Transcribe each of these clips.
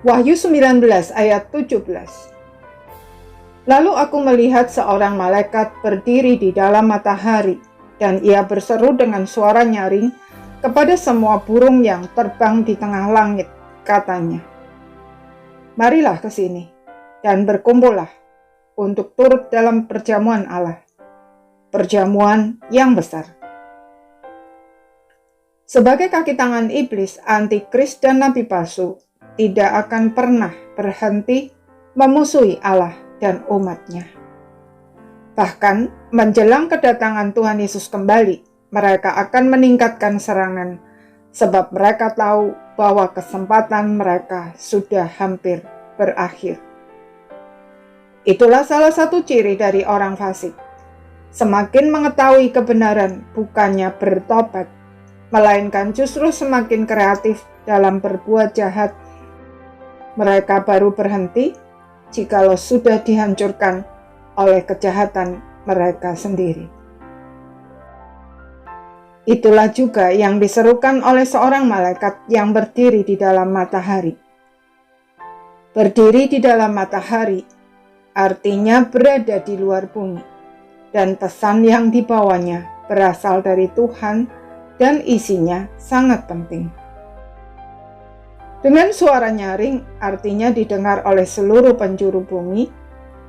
Wahyu 19 ayat 17. Lalu aku melihat seorang malaikat berdiri di dalam matahari, dan ia berseru dengan suara nyaring kepada semua burung yang terbang di tengah langit, katanya, "Marilah ke sini, dan berkumpullah untuk turut dalam perjamuan Allah, perjamuan yang besar." Sebagai kaki tangan iblis, antikris dan nabi palsu tidak akan pernah berhenti memusuhi Allah dan umatnya. Bahkan menjelang kedatangan Tuhan Yesus kembali, mereka akan meningkatkan serangan, sebab mereka tahu bahwa kesempatan mereka sudah hampir berakhir. Itulah salah satu ciri dari orang fasik. Semakin mengetahui kebenaran, bukannya bertobat, melainkan justru semakin kreatif dalam berbuat jahat. Mereka baru berhenti jikalau sudah dihancurkan oleh kejahatan mereka sendiri. Itulah juga yang diserukan oleh seorang malaikat yang berdiri di dalam matahari. Berdiri di dalam matahari artinya berada di luar bumi, dan pesan yang dibawanya berasal dari Tuhan dan isinya sangat penting. Dengan suara nyaring, artinya didengar oleh seluruh penjuru bumi,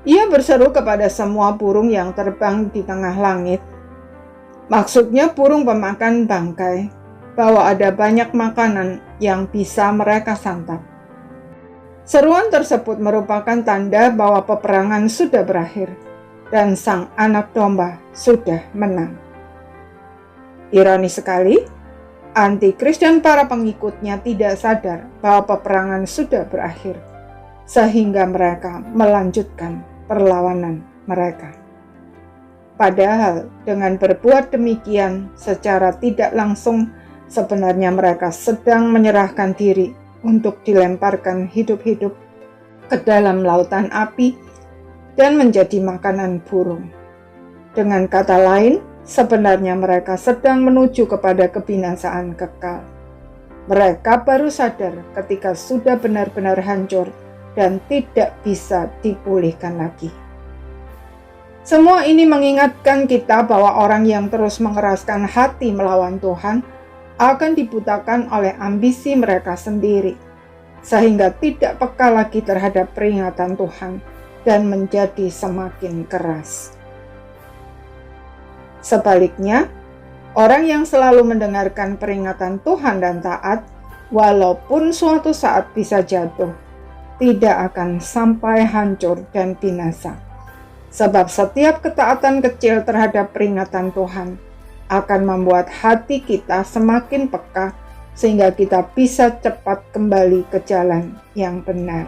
ia berseru kepada semua burung yang terbang di tengah langit. Maksudnya burung pemakan bangkai, bahwa ada banyak makanan yang bisa mereka santap. Seruan tersebut merupakan tanda bahwa peperangan sudah berakhir, dan sang anak domba sudah menang. Ironis sekali, antikris dan para pengikutnya tidak sadar bahwa peperangan sudah berakhir, sehingga mereka melanjutkan perlawanan mereka. Padahal dengan berbuat demikian secara tidak langsung, sebenarnya mereka sedang menyerahkan diri untuk dilemparkan hidup-hidup ke dalam lautan api dan menjadi makanan burung. Dengan kata lain, sebenarnya mereka sedang menuju kepada kebinasaan kekal. Mereka baru sadar ketika sudah benar-benar hancur dan tidak bisa dipulihkan lagi. Semua ini mengingatkan kita bahwa orang yang terus mengeraskan hati melawan Tuhan akan dibutakan oleh ambisi mereka sendiri, sehingga tidak peka lagi terhadap peringatan Tuhan dan menjadi semakin keras. Sebaliknya, orang yang selalu mendengarkan peringatan Tuhan dan taat, walaupun suatu saat bisa jatuh, tidak akan sampai hancur dan binasa. Sebab setiap ketaatan kecil terhadap peringatan Tuhan akan membuat hati kita semakin peka, sehingga kita bisa cepat kembali ke jalan yang benar.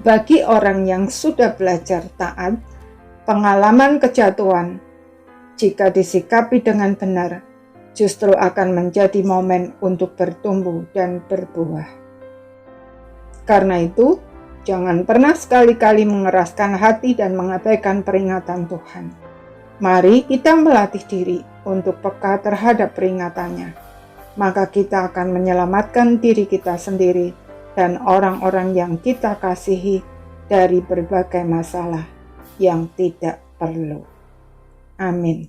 Bagi orang yang sudah belajar taat, pengalaman kejatuhan, jika disikapi dengan benar, justru akan menjadi momen untuk bertumbuh dan berbuah. Karena itu, jangan pernah sekali-kali mengeraskan hati dan mengabaikan peringatan Tuhan. Mari kita melatih diri untuk peka terhadap peringatannya. Maka kita akan menyelamatkan diri kita sendiri dan orang-orang yang kita kasihi dari berbagai masalah yang tidak perlu. Amin.